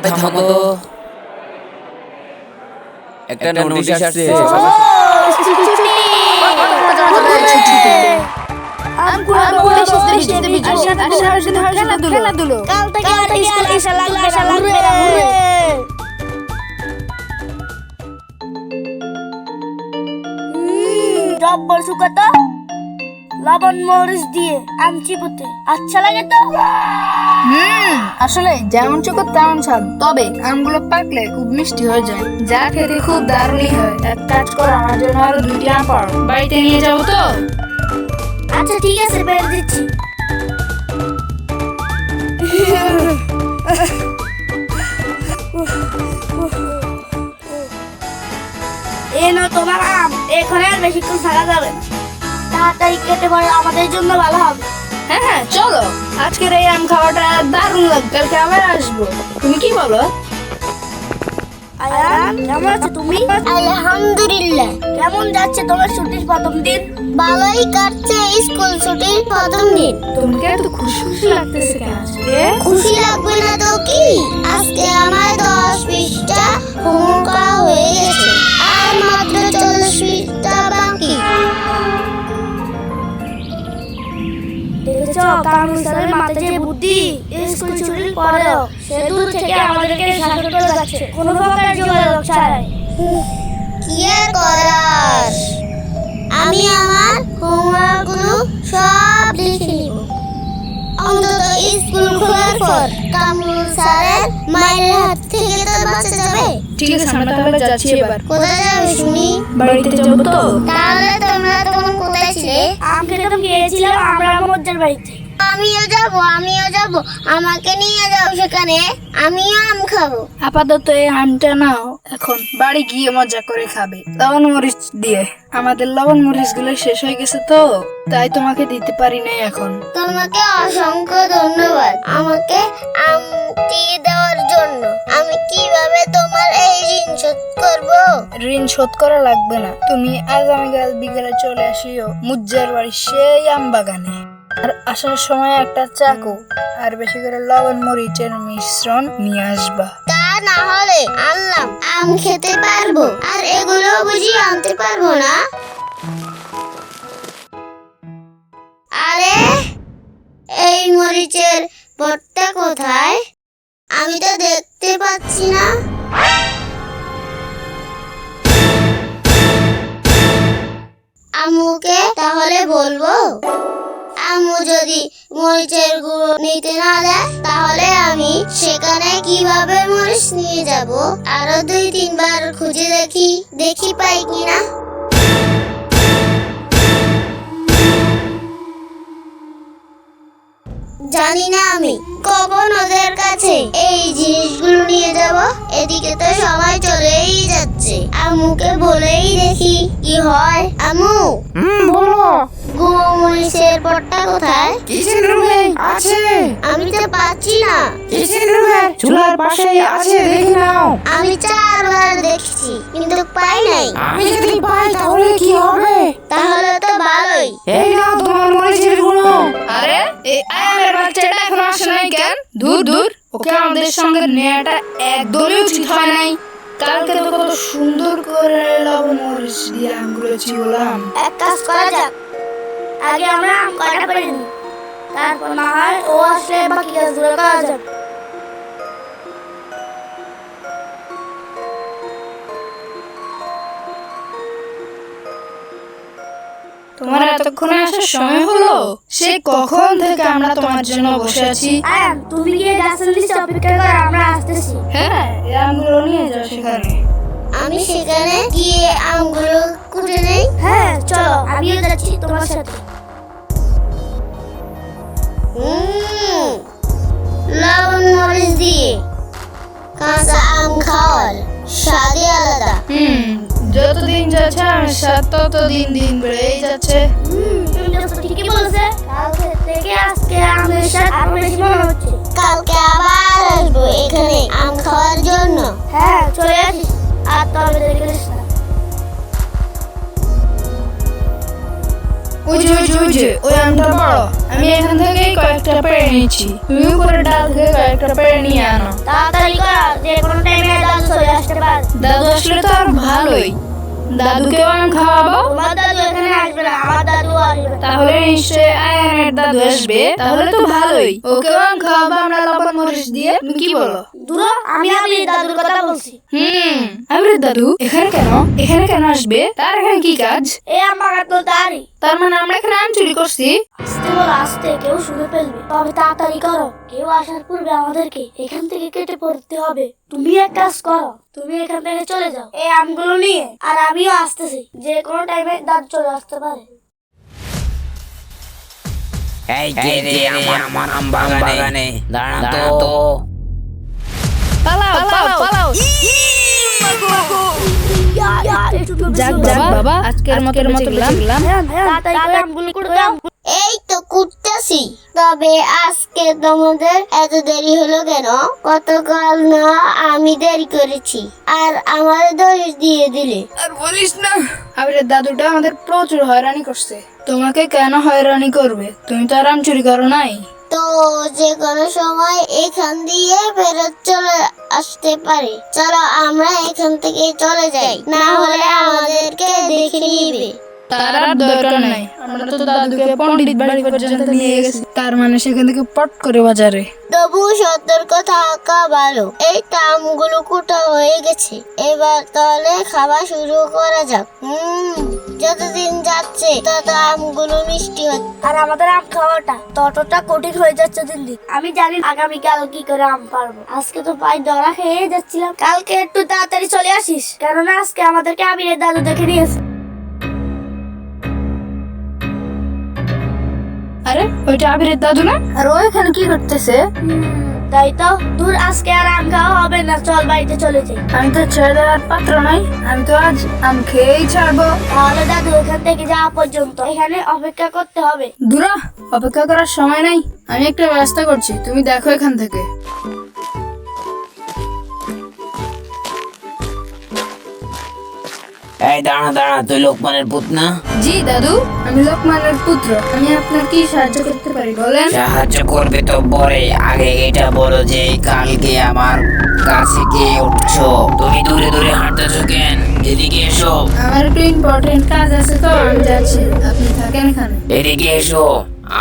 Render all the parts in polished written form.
থামো তো, একটা নোটিশ আসছে। জব্বর শুকাতো লবণ মরিচ দিয়ে আম চিবোতে আচ্ছা লাগে তো। আসলে যেমন চোখ তেমন স্বাদ, তবে আমগুলো পাকলে খুব মিষ্টি হয়ে যায়, যা খেতে খুব দারুণই হয়। এক কাজ করো, আমার জন্য আরো 2টি আম পাড়ো, বাড়িতে নিয়ে যাবো তো? আচ্ছা ঠিক আছে, বের দিচ্ছি। এই নাও তোমার আম, এখানে আর বেশিক্ষণ থাকা যাবে না, তাড়াতাড়ি কেটে পড়ে আমাদের জন্য ভালো হবে। হ্যাঁ হ্যাঁ, চলো, আজকের এই আম খাওয়াটা দারুণ লাগবে, কালকে আবার আসবো। তুমি কি বলো? আয়ান, কেমন আছো তুমি? আলহামদুলিল্লাহ, কেমন যাচ্ছে তোমার ছুটির প্রথম দিন? ভালোই কাটছে স্কুল ছুটির প্রথম দিন। তোমাকে এত খুশি খুশি লাগতেছে কেন আজকে? খুশি লাগবে না তো কি, আজকে আমার 10 পৃষ্ঠা হোমওয়ার্ক করা হয়ে গেছে, আর মাত্র 40 পৃষ্ঠা বাকি। দেখেছো কামরুল স্যারের মাথায় যে বুদ্ধি, স্কুল ছুটির পরেও সে দূর থেকে আমাদেরকে শাসন করে যাচ্ছে, কোনো প্রকার যোগাযোগ ছাড়াই। কি আর করার, আমি আমার হোমওয়ার্ক গুলো সব লিখে নিব। অন্তত স্কুল খোলার পর কামরুল স্যারের মায়ের হাত থেকে তো বাঁচা যাবে। ঠিক আছে, আমরা তাহলে যাচ্ছি এবার। কোথায় যাবে শুনি? বাড়িতে যাবো তো? তাহলে তোমরা তখন কোথায় ছিলে? আম খেতে গিয়েছিলাম আমরা মজ্জার বাড়িতে। আমিও যাব, আমাকে নিয়ে যাও সেখানে, আমিও আম খাবো। আপাতত এই আমটা নাও, এখন বাড়ি গিয়ে মজা করে খাবে লবণ মরিচ দিয়ে। আমাদের লবণ মরিচ গুলো শেষ হয়ে গেছে তো, তাই তোমাকে দিতে পারি নাই এখন। তোমাকে অসংখ্য ধন্যবাদ আমাকে আমটি দেওয়ার জন্য। আমি কিভাবে তোমার এই ঋণ শোধ করব? ঋণ শোধ করা লাগবে না, তুমি আগামীকাল বিকেলে চলে আসিও মুজ্জার বাড়ি সেই আম বাগানে। আর আসার সময় একটা চাকু আর বেশি করে লবণ মরিচের মিশ্রণ নিয়ে আসবা। তা না হলে আনলাম, আম খেতে পারবো, আর এগুলো বুঝি আনতে পারবো না? আরে এই মরিচের পটটা কোথায়? আমি তো দেখতে পাচ্ছি না। আম্মুকে তাহলে বলবো, আম্মু যদি মরিচের গুঁড়ো নিতে না দেয় তাহলে আমি সেখানে কিভাবে মরিচ নিয়ে যাব? আরো 2-3 বার খুঁজে দেখি পাই কিনা। জানি না আমি কখন ওদের কাছে এই জিনিসগুলো নিয়ে যাব। এদিকে তো সময় চলেই যাচ্ছে, আম্মুকে বলেই দেখি কি হয়। আম্মু, বলো। গুঁড়ো মরিচের পটটা কোথায়? কিচেন রুমে আছে। আমি তো পাচ্ছি না। কিচেন রুমে চুলার পাশেই আছে, দেখে নাও। আমি 4 বার দেখছি কিন্তু পাই নাই। আমি যদি পাই তাহলে কি হবে? তাহলে তো ভালোই। এই নাও তোমার মরিচের গুঁড়ো। আরে এই আয়ামের বাচ্চাটা এখন আসে নাই কেন? দূর দূর, ওকে আমাদের সঙ্গে নেওয়াটা একদমই উচিত হয় নাই। কালকে তো কত সুন্দর করে লবণ মরিচ দিয়ে আমগুলো চিবলাম। এক কাজ করা যাক, আগে আমরা আম কাটা পেরে নিই, তারপর না হয় ও আসলে বাকি কাজগুলো করা যাবে। তোমার এতক্ষণে আসার সময় হলো? সে কখন থেকে আমরা তোমার জন্য বসে আছি। আয়ান, তুমি গিয়ে গাছের নিচে অপেক্ষা করো, আমরা আসতেছি। হ্যাঁ, এই আমগুলো নিয়ে যাও সেখানে। আমি সেখানে গিয়ে আমগুলো কুটে নেই। হ্যাঁ চলো, আমিও যাচ্ছি তোমার সাথে। লবণ মরিচ দিয়ে কাঁচা আম খাওয়ার স্বাদই আলাদা। যতদিন যাচ্ছে আমার স্বাদ ততদিন দিন বেড়েই যাচ্ছে। তুমি তো ঠিকই বলেছে, কালকে থেকে আজকে আমের স্বাদ আরো বেশি মনে হচ্ছে। কালকে আবার আসবো এখানে আম খাওয়ার জন্য। হ্যাঁ চলে আসিস, আর তবে দেরি করিস না। ওই আমটা বড়। আমি এখান থেকে কয়েকটা পেড়ে নিচ্ছি, তুমি উপরে ডাল থেকে কয়েকটা পেড়ে নিয়ে আনো। তাড়াতাড়ি কর, যে কোনো টাইমে দাদু চলে আসতে পারে। দাদু আসলে তো আর ভালোই, দাদুকেও আম খাওয়াবো। তোমার দাদু এখানে আসবে না, আমার দাদু আসবে। তাহলে নিশ্চয় আয়ানের দাদু আসবে, তাহলে তো ভালোই, ওকেও আম খাওয়াবো আমরা লবণ মরিচ দিয়ে। তুমি কি বলো? দূর, আমি দাদুর কথা বলছি। আবিরের দাদু এখানে কেন আসবে? তার এখানে কি কাজ? এই আম বাগান তো তারই। তার মানে আমরা এখানে আম চুরি করছি? আস্তে বলো, আস্তে, কেউ শুনে ফেলবে। তবে তাড়াতাড়ি করো, কেউ আসার পূর্বে আমাদেরকে এখান থেকে কেটে পড়তে হবে। তুমি এক কাজ করো, তুমি এখান থেকে চলে যাও এই আমগুলো নিয়ে, আর আমিও আসতেছি। যে কোনো টাইমে দাদু চলে আসতে পারে। এই কে রে আমার আম বাগানে দাঁড়া তো। পালাও। যাক বাবা, আজকের মতো বেঁচে গেলাম। তাড়াতাড়ি করে আমগুলো কুড়ে দাও। এই তো কুটতেছি। তবে আজকে তোমাদের এত দেরি হলো কেন? গতকাল না আমি দেরি করেছি, আর আমার দোষ দিয়ে দিলে। আর বলিস না, আবিরের দাদুটা আমাদের প্রচুর হয়রানি করছে। তোমাকে কেন হয়রানি করবে? তুমি তো আর আম চুরি করো নাই। তো যে কোনো সময় এখান দিয়ে ফেরত চলে আসতে পারে। চলো আমরা এখান থেকে চলে যাই, না হলে আমাদেরকে দেখে নিবে। তার আর দরকার নাই, আমরা তো দাদুকে পণ্ডিত বাড়ি পর্যন্ত নিয়ে গেছি, তার মানে সেখান থেকে পট করে বাজারে। তবু সতর্ক থাকা ভালো। এই আমগুলো কুটা হয়ে গেছে, এবার তাহলে খাওয়া শুরু করা যাক। যতদিন যাচ্ছে তত আমগুলো মিষ্টি হচ্ছে। আর আমাদের আম খাওয়াটা ততটা কঠিন হয়ে যাচ্ছে দিন দিন। আমি জানি আগামীকাল কি করে আম পারবো। আজকে তো প্রায় ধরা খেয়ে যাচ্ছিলাম। কালকে একটু তাড়াতাড়ি চলে আসিস, কেননা আজকে আমাদেরকে আবিরের দাদু দেখে নিয়েছে। আরে ওইটা আবিরের দাদু না? আর ও এখানে কি করতেছে? তাই তো, দূর, আজকে আর আম খাওয়া হবে না, চল বাড়িতে চলে যাই। আমি তো ছেড়ে দেওয়ার পাত্র নাই, আমি তো আজ আম খেয়েই ছাড়বো। তাহলে দাদু এখান থেকে যাওয়া পর্যন্ত এখানে অপেক্ষা করতে হবে। দূরা, অপেক্ষা করার সময় নাই, আমি একটা ব্যবস্থা করছি, তুমি দেখো এখান থেকে। এই দাঁড়া, তুই লোকমানের পুত না? জি দাদু, আমি লোকমানের পুত্র। আমি আপনার কি সাহায্য করতে পারি বলেন? সাহায্য করবে তো পরে, আগে এটা বলো যে কালকে আমার কাছে কে উঠছো? তুমি দূরে দূরে হাঁটতেছো কেন? এদিকে এসো। আমার একটু ইম্পর্টেন্ট কাজ আছে, তো আমি যাচ্ছি, আপনি থাকেন এখানে। এদিকে এসো।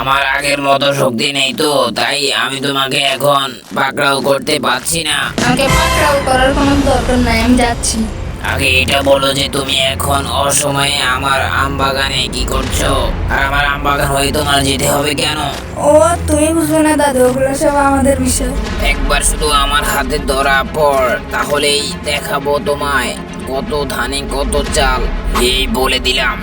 আমার আগের মতো শক্তি নেই তো, তাই আমি তোমাকে এখন পাকড়াও করতে পারছি না। আমাকে পাকড়াও করার কোনো দরকার নাই, আমি যাচ্ছি। আগে এটা বলো যে তুমি এখন অসময়ে আমার আম বাগানে কি করছো? আর আমার আম বাগান হয়ে তোমার যেতে হবে কেন? ও তুমি বুঝবে না দাদু, ওগুলো সব আমাদের বিষয়। একবার শুধু আমার হাতে ধরা পড়, তাহলেই দেখাবো তোমায় কত ধানে কত চাল। এই বলে দিলাম।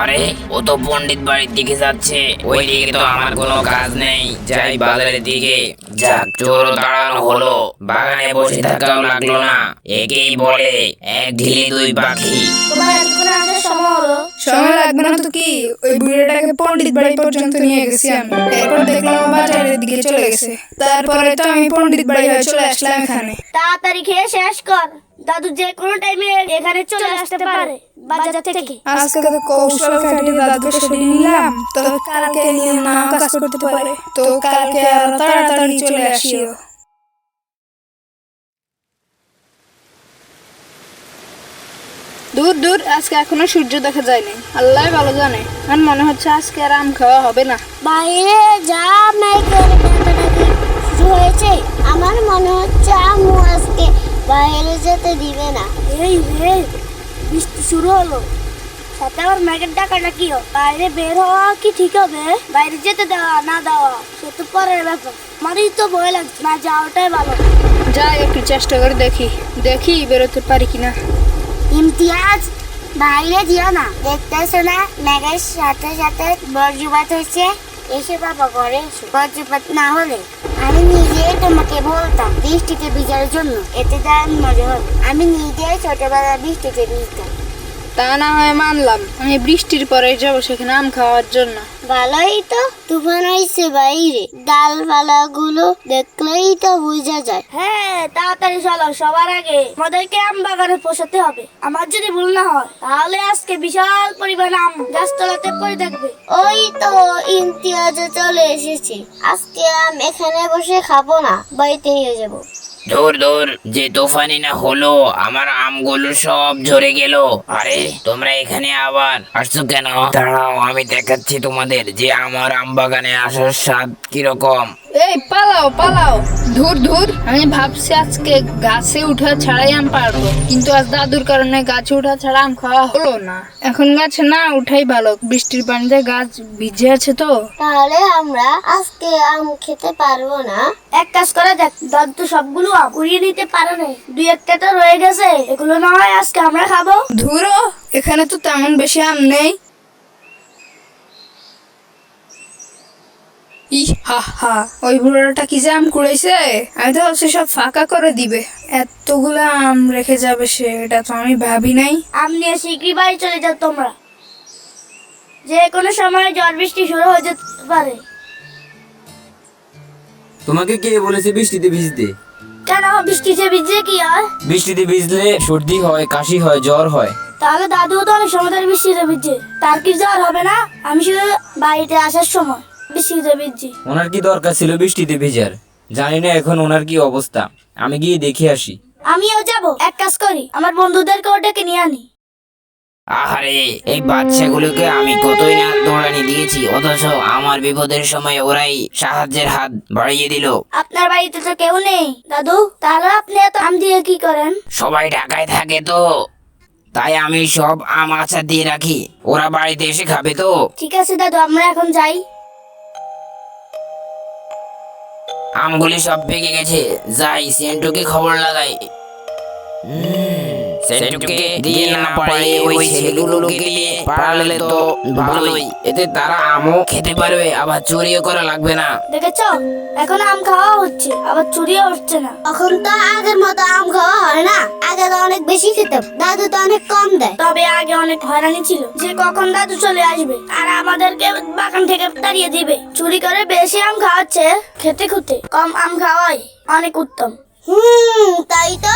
আরে ও তো পণ্ডিত বাড়ির দিকে যাচ্ছে, ওই দিকে তো আমার কোনো কাজ নেই, যাই বাজারের দিকে। যাক, চোরও দাঁড়ানো হলো, বাগানে বসে থাকাও লাগলো না। একেই বলে এক ঢিলে দুই পাখি। তোমার এতক্ষণে আসার সময় হলো। সময় লাগবে না তো কি, ওই বুড়িটাকে পণ্ডিত বাড়ি পর্যন্ত নিয়ে গেছি আমি। এরপর দেখলাম ও বাজারের দিকে চলে গেছে, তারপরে তো আমি পণ্ডিত বাড়ি হয়ে চলে আসলাম এখানে। তাড়াতাড়ি খেয়ে শেষ কর, দাদু যে কোনো টাইমে এখানে চলে আসতে পারে বাজার থেকে। আজকে তো কৌশল খাটিয়ে দাদুকে সরিয়ে নিলাম, তো কালকে নিয়ে না কাজ করতে পারে, তো কালকে আর তাড়াতাড়ি চলে আসিও। দূর দূর, আজকে এখনো সূর্য দেখা যায়নি, আল্লাহ ভালো জানে। আর মনে হচ্ছে আজকে আর আম খাওয়া হবে না। বাইরে যা মেঘের ডাকাডাকি শুরু হয়েছে, আমার মনে হচ্ছে আম্মু আজকে বাইরে যেতে দিবে না। এই রে, বৃষ্টি শুরু হলো, সাথে আবার মেঘের ডাকাটা কি? বাইরে বের হওয়া কি ঠিক হবে? বাইরে যেতে দেওয়া না দেওয়া সে তো পরের ব্যাপার। আমারই তো ভয় লাগছে, না যাওয়াটাই ভালো। যাই একটু চেষ্টা করে দেখি বেরোতে পারি কিনা। ইমতিয়াজ, বাইরে যেও না, দেখতেছো না মেঘের সাথে সাথে বজ্রপাত হচ্ছে। এসে বাবা ঘরে এসো, বজ্রপাত না হলে আমি নিজে তোমাকে বলতাম বৃষ্টিতে ভিজার জন্য, এতে দারুণ মজা হবে। আমি নিজে ছোটবেলা বৃষ্টিতে ভিজতাম। তা না হয় মানলাম, আমি বৃষ্টির পরে যাবো সেখানে আম খাওয়ার জন্য। ভালোই তো, তুফান হয়েছে বাইরে, ডালপালা গুলো দেখলেই তো বোঝা যায়। হ্যাঁ, তাড়াতাড়ি চলো, সবার আগে আমাদেরকে আম বাগানে পৌঁছাতে হবে। আমার যদি ভুল না হয় তাহলে আজকে বিশাল পরিমাণ আম গাছতলাতে পড়ে থাকবে। ওই তো ইমতিয়াজ চলে এসেছে। আজকে আম এখানে বসে খাবো না, বাড়িতে নিয়ে যাবো। দূর দূর, যে তোফানি না হলো, আমার আমগুলো সব ঝরে গেল। আরে তোমরা এখানে আবার আসছো কেন? দাঁড়াও, আমি দেখাচ্ছি তোমাদের যে আমার আম বাগানে আসার স্বাদ কিরকম। এই পালাও পালাও, ধুর ধুর, আমি ভাবছি আজকে গাছে উঠা ছাড়াই আম পারবো, কিন্তু আজ দাদুর কারণে গাছে উঠা ছাড়া আম খাওয়া হলো না। এখন গাছে না উঠাই ভালো, বৃষ্টির পানিতে গাছ ভিজে আছে তো। তাহলে আমরা আজকে আম খেতে পারবো না। এক কাজ করে দেখ, দাদু তো সবগুলো আম উড়িয়ে দিতে পারে না, দুই একটা তো রয়ে গেছে, এগুলো না হয় আজকে আমরা খাবো। ধুরো, এখানে তো তেমন বেশি আম নেই। হা হা, ওই বুড়োটা কি যে আম কুড়াইছে, আমি তো ভাবছি সব ফাঁকা করে দিবে। এতগুলো আম রেখে যাবে সে, এটা তো আমি ভাবি নাই। আম নিয়ে শীঘ্রই বাড়ি চলে যাও তোমরা, যে কোনো সময় ঝড় বৃষ্টি শুরু হয়ে যেতে পারে। তোমাকে কে বলেছে বৃষ্টিতে ভিজতে? কেন, বৃষ্টিতে ভিজে কি হয়? বৃষ্টিতে ভিজলে সর্দি হয়, কাশি হয়, জ্বর হয়। তাহলে দাদু তো অনেক সময় ধরে বৃষ্টিতে ভিজছে, তার কি জ্বর হবে না? আমি শুধু বাড়িতে আসার সময় বৃষ্টিতে ভিজছি। ওনার কি দরকার ছিল বৃষ্টিতে ভিজার? জানি না এখন ওনার কি অবস্থা, আমি গিয়ে দেখে আসি। আমিও যাব, এক কাজ করি, আমার বন্ধুদেরকে ওটাকে নিয়ে আনি। আহারে, এই বাচ্চাগুলোকে আমি কতই না দৌড়ানি দিয়েছি, অথচ আমার বিপদের সময় ওরাই সাহায্যের হাত বাড়িয়ে দিল। আপনার বাড়িতে তো কেউ নেই দাদু, তাহলে আপনি এত আম দিয়ে কি করেন? সবাই ঢাকায় থাকে তো, তাই আমি সব আম আচার দিয়ে রাখি, ওরা বাড়িতে এসে খাবে তো। ঠিক আছে দাদু, আমরা এখন যাই। আমগুলি সব পেকে গেছে, যাই সেন্টুকে খবর লাগাই। সেন্টুকে দিয়ে না পারে ওই ছেলেগুলোকে দিয়ে পারলে তো ভালোই, এতে তারা আমও খেতে পারবে, আবার চুরিও করা লাগবে না। দেখেছো, এখন আম খাওয়া হচ্ছে, আবার চুরিও হচ্ছে না। এখন তো আগের মতো আম খাওয়া হয় না, আগে তো অনেক বেশি খেতাম, দাদু তো অনেক কম দেয়। তবে আগে অনেক হয়রানি ছিল, যে কখন দাদু চলে আসবে আর আমাদেরকে বাগান থেকে তাড়িয়ে দিবে। চুরি করে বেশি আম খাওয়াচ্ছে, খেতে খুঁতে কম আম খাওয়াই অনেক উত্তম। তাই তো,